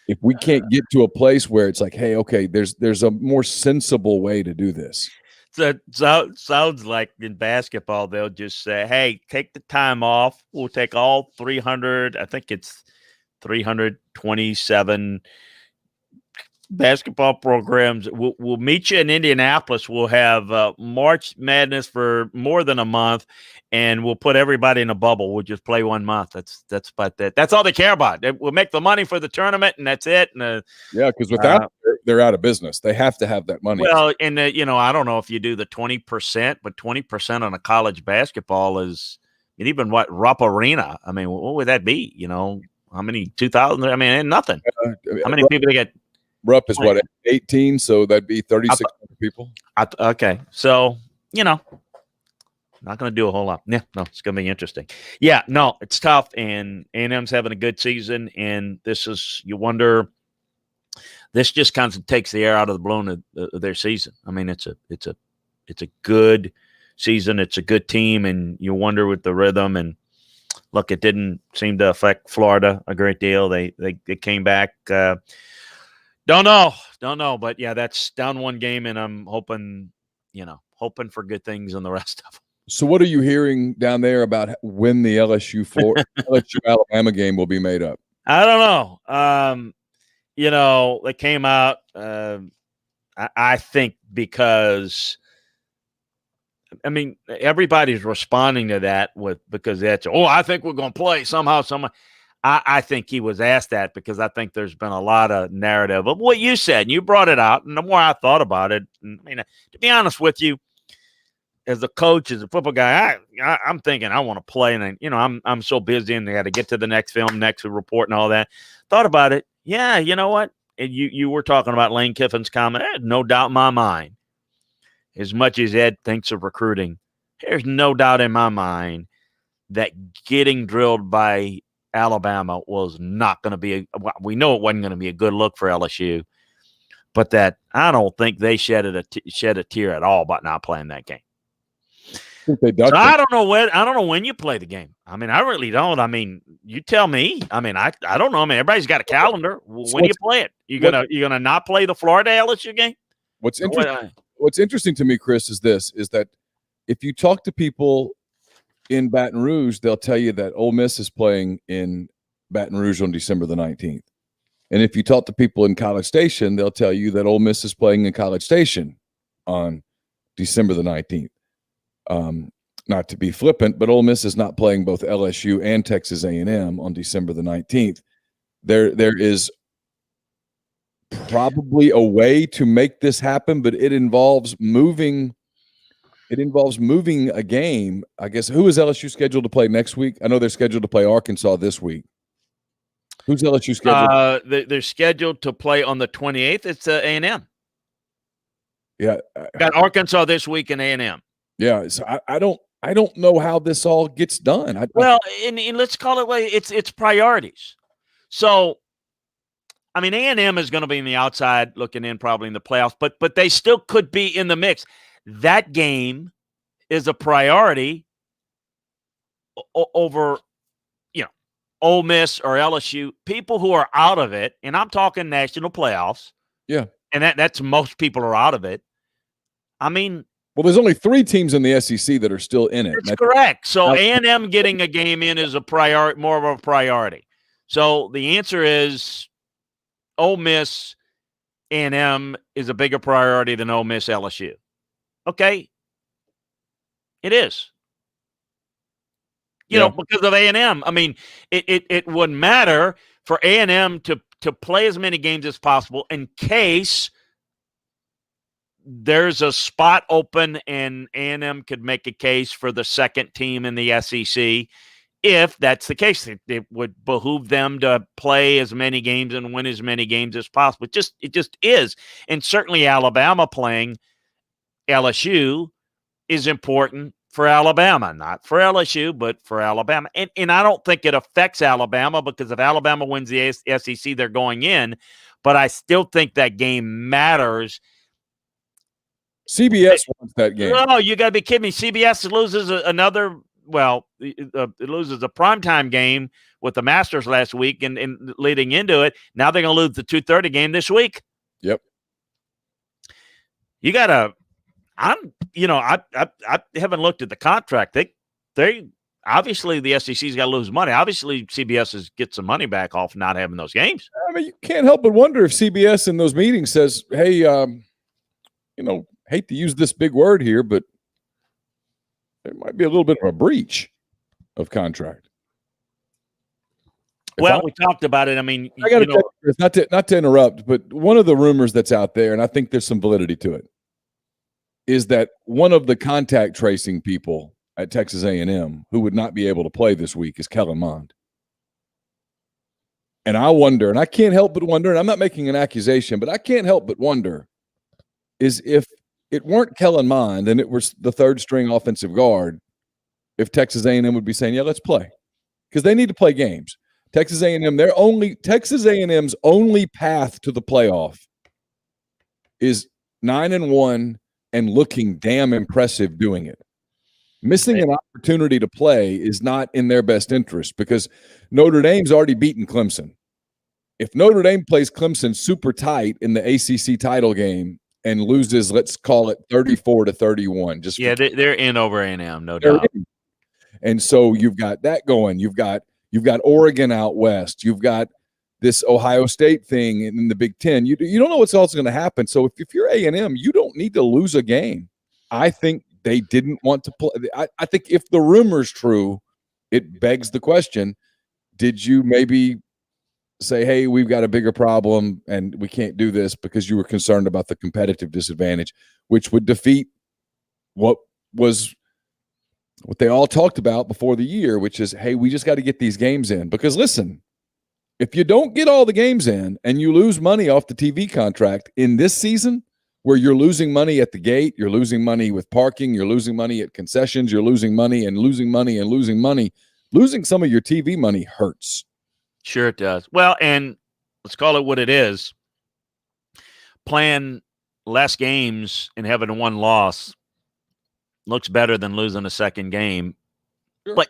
get to a place where it's like, hey, okay, there's a more sensible way to do this. Sounds like in basketball they'll just say, "Hey, take the time off. We'll take all 300. I think it's 327 basketball programs. We'll meet you in Indianapolis. We'll have March Madness for more than a month, and we'll put everybody in a bubble. We'll just play 1 month. That's about that. That's all they care about. We'll make the money for the tournament, and that's it. And Yeah, because without they're out of business. They have to have that money. well, and I don't know if you do the 20%, but 20% on a college basketball is, and even what Rupp Arena. I mean, what would that be? How many 2,000? I mean, nothing. How many people they get? Rupp is what, 18, so that'd be 3,600 people. Okay, so not going to do a whole lot. Yeah, no, it's going to be interesting. Yeah, no, it's tough, and A&M's having a good season, and you wonder. This just kind of takes the air out of the balloon of their season. I mean, it's a good season. It's a good team, and you wonder with the rhythm. And look, it didn't seem to affect Florida a great deal. They came back. Don't know, but yeah, that's down one game, and I'm hoping for good things in the rest of them. So, what are you hearing down there about when the LSU Alabama game will be made up? I don't know. They came out, I think, because, I mean, everybody's responding to that because that's, I think we're going to play somehow. I think he was asked that because I think there's been a lot of narrative of what you said, and you brought it out. And the more I thought about it, I mean, to be honest with you, as a coach, as a football guy, I'm thinking I want to play, and I'm so busy, and they got to get to the next film, next report, and all that. Thought about it. Yeah, you know what? And you were talking about Lane Kiffin's comment. I had no doubt in my mind, as much as Ed thinks of recruiting, there's no doubt in my mind that getting drilled by Alabama was not going to be we know it wasn't going to be a good look for LSU, but that I don't think they shed a tear at all about not playing that game. I don't know when you play the game. I mean, I really don't. I mean, you tell me. I mean, I don't know. I mean, everybody's got a calendar. When do you play it? You gonna not play the Florida LSU game? What's interesting to me, Chris, is that if you talk to people in Baton Rouge, they'll tell you that Ole Miss is playing in Baton Rouge on December the 19th. And if you talk to people in College Station, they'll tell you that Ole Miss is playing in College Station on December the 19th. Not to be flippant, but Ole Miss is not playing both LSU and Texas A&M on December the 19th. There is probably a way to make this happen, but it involves moving a game. I guess, who is LSU scheduled to play next week? I know they're scheduled to play Arkansas this week. Who's LSU scheduled? They're scheduled to play on the 28th. It's A&M. Yeah. Got Arkansas this week and A&M. Yeah. So I don't know how this all gets done. And let's call it it's priorities. So, I mean, A&M is going to be on the outside looking in probably in the playoffs, but they still could be in the mix. That game is a priority over, Ole Miss or LSU, people who are out of it, and I'm talking national playoffs. Yeah. And that's most people are out of it. I mean, well, there's only 3 teams in the SEC that are still in it. That's correct. So A&M getting a game in is more of a priority. So the answer is Ole Miss A&M is a bigger priority than Ole Miss LSU. Okay. It is. Because of A&M. I mean, it wouldn't matter for A&M to play as many games as possible in case there's a spot open and A&M could make a case for the second team in the SEC. If that's the case, it would behoove them to play as many games and win as many games as possible. It just is. And certainly Alabama playing LSU is important for Alabama, not for LSU, but for Alabama. And I don't think it affects Alabama because if Alabama wins the SEC, they're going in. But I still think that game matters. CBS wants that game. Oh, you got to be kidding me. CBS loses it loses a primetime game with the Masters last week and leading into it. Now they're going to lose the 2:30 game this week. Yep. You got to I haven't looked at the contract. They obviously the SEC's got to lose money. Obviously, CBS is get some money back off not having those games. I mean, you can't help but wonder if CBS in those meetings says, "Hey, hate to use this big word here, but there might be a little bit of a breach of contract." Well, we talked about it. I mean, I got to check this, not to interrupt, but one of the rumors that's out there, and I think there's some validity to it, is that one of the contact tracing people at Texas A&M who would not be able to play this week is Kellen Mond. And I wonder, and I can't help but wonder, and I'm not making an accusation, but I can't help but wonder, is if it weren't Kellen Mond and it was the third string offensive guard, if Texas A&M would be saying, "Yeah, let's play," because they need to play games. Texas A&M's only path to the playoff is 9-1 and looking damn impressive doing it. Missing an opportunity to play is not in their best interest because Notre Dame's already beaten Clemson. If Notre Dame plays Clemson super tight in the ACC title game and loses, let's call it 34-31, they're in over A&M, no doubt. And so you've got that going. You've got Oregon out west. You've got this Ohio State thing in the Big Ten. You don't know what's also going to happen. So if you're A&M, you don't need to lose a game. I think they didn't want to play. I think if the rumor's true, it begs the question, did you maybe say, "Hey, we've got a bigger problem and we can't do this," because you were concerned about the competitive disadvantage, which would defeat what they all talked about before the year, which is, hey, we just got to get these games in. Because listen, if you don't get all the games in and you lose money off the TV contract in this season, where you're losing money at the gate, you're losing money with parking, you're losing money at concessions, you're losing money and losing money and losing money, losing some of your TV money hurts. Sure it does. Well, and let's call it what it is. Playing less games and having one loss looks better than losing a second game. Sure. But,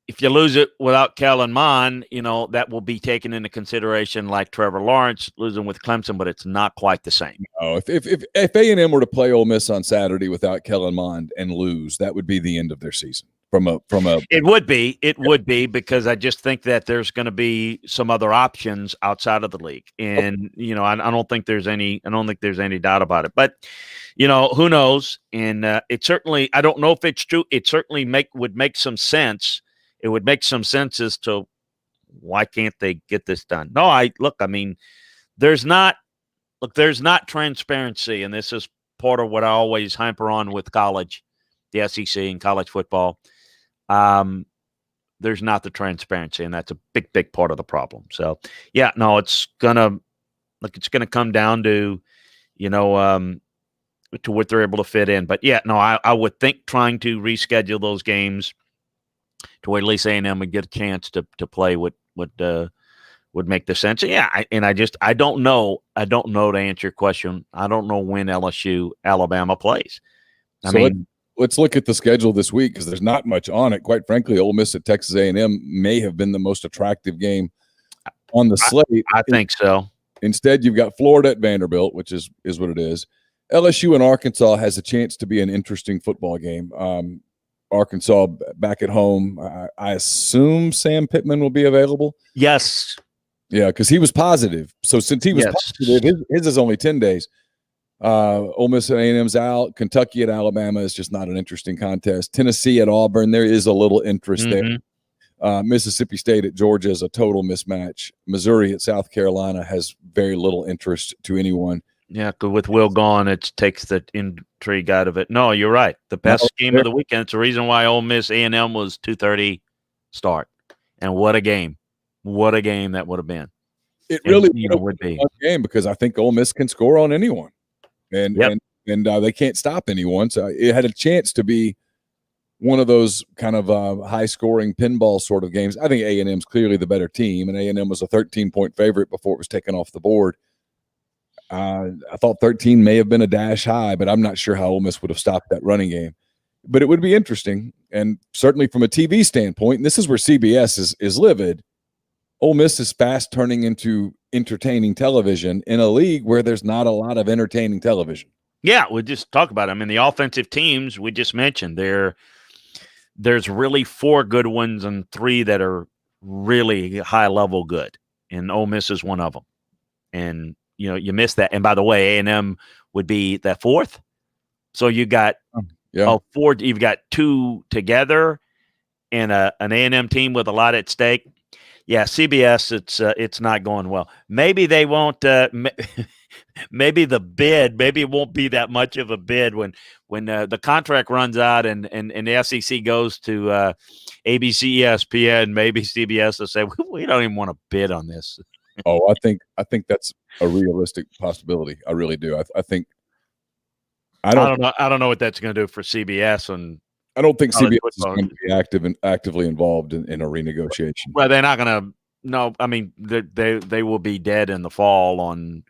if you lose it without Kellen Mond, that will be taken into consideration like Trevor Lawrence losing with Clemson, but it's not quite the same. No, if A&M were to play Ole Miss on Saturday without Kellen Mond and lose, that would be the end of their season. It would be because I just think that there's going to be some other options outside of the league, and I don't think there's any doubt about it. But who knows? And it certainly, I don't know if it's true. It certainly would make some sense. It would make some sense as to why can't they get this done? No, there's not transparency, and this is part of what I always hamper on with college, the SEC and college football. There's not the transparency, and that's a big, big part of the problem. So, it's gonna come down to, to what they're able to fit in. But I would think trying to reschedule those games to where at least A&M would get a chance to play would make the sense. I don't know to answer your question. I don't know when Alabama plays. Let's look at the schedule this week because there's not much on it. Quite frankly, Ole Miss at Texas A&M may have been the most attractive game on the slate. I think so. Instead, you've got Florida at Vanderbilt, which is what it is. LSU and Arkansas has a chance to be an interesting football game. Arkansas back at home. I assume Sam Pittman will be available. Yes. Yeah, because he was positive. So since he was positive, his is only 10 days. Ole Miss at A&M's out. Kentucky at Alabama is just not an interesting contest. Tennessee at Auburn, there is a little interest there. Mississippi State at Georgia is a total mismatch. Missouri at South Carolina has very little interest to anyone. Yeah, with Will gone, it takes the intrigue out of it. No, you're right. The best game of the weekend. It's the reason why Ole Miss A&M was 2:30 start. And what a game. What a game that would have been. It really would be a game because I think Ole Miss can score on anyone. And they can't stop anyone. So it had a chance to be one of those kind of high-scoring pinball sort of games. I think A&M's clearly the better team, and A&M was a 13-point favorite before it was taken off the board. I thought 13 may have been a dash high, but I'm not sure how Ole Miss would have stopped that running game. But it would be interesting, and certainly from a TV standpoint, and this is where CBS is livid, Ole Miss is fast turning into entertaining television in a league where there's not a lot of entertaining television. Yeah, we just talk about it. I mean, the offensive teams we just mentioned, there's really 4 good ones and 3 that are really high level good, and Ole Miss is one of them. And you miss that. And by the way, A&M would be that 4th. So you got Yeah. 4. You've got 2 together, and an A&M team with a lot at stake. Yeah, CBS, it's not going well. Maybe they won't. Maybe the bid, maybe it won't be that much of a bid when the contract runs out and the SEC goes to ABC, ESPN. Maybe CBS will say we don't even want to bid on this. Oh, I think that's a realistic possibility. I really do. I think I don't know. I don't know what that's going to do for CBS, and I don't think college CBS is football. going to be actively involved in a renegotiation. Well, they're not going to. No, I mean they will be dead in the fall on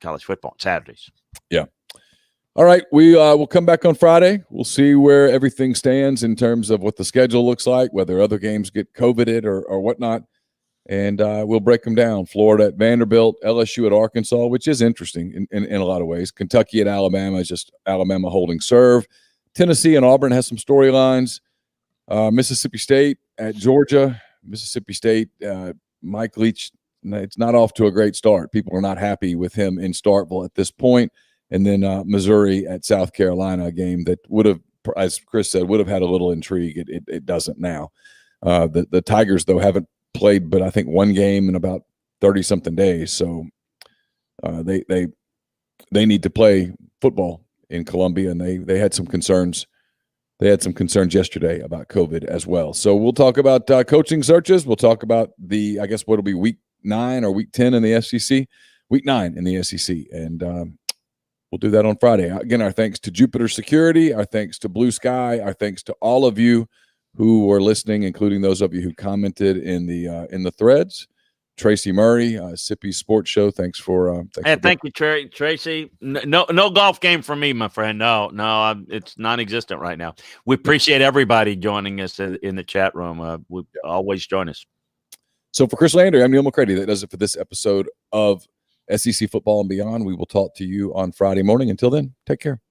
college football Saturdays. Yeah. All right, we will come back on Friday. We'll see where everything stands in terms of what the schedule looks like, whether other games get COVIDed or whatnot, and we'll break them down. Florida at Vanderbilt, LSU at Arkansas, which is interesting in a lot of ways. Kentucky at Alabama is just Alabama holding serve. Tennessee and Auburn has some storylines. Mississippi State at Georgia. Mississippi State, Mike Leach, it's not off to a great start. People are not happy with him in Starkville at this point. And then Missouri at South Carolina, a game that would have, as Chris said, would have had a little intrigue. It doesn't now. The Tigers, though, haven't played but I think one game in about 30-something days. So they need to play football in Columbia, and they had some concerns. They had some concerns yesterday about COVID as well. So we'll talk about coaching searches. We'll talk about I guess what'll be week 9 or week 10 in the SEC. Week 9 in the SEC. And we'll do that on Friday. Again, our thanks to Jupiter Security. Our thanks to Blue Sky. Our thanks to all of you who were listening, including those of you who commented in the threads. Tracy Murray, Sippy Sports Show. Thanks for. Thank you, Tracy. No golf game for me, my friend. No, it's non-existent right now. We appreciate everybody joining us in the chat room. We always join us. So for Chris Landry, I'm Neil McCready. That does it for this episode of SEC Football and Beyond. We will talk to you on Friday morning. Until then, take care.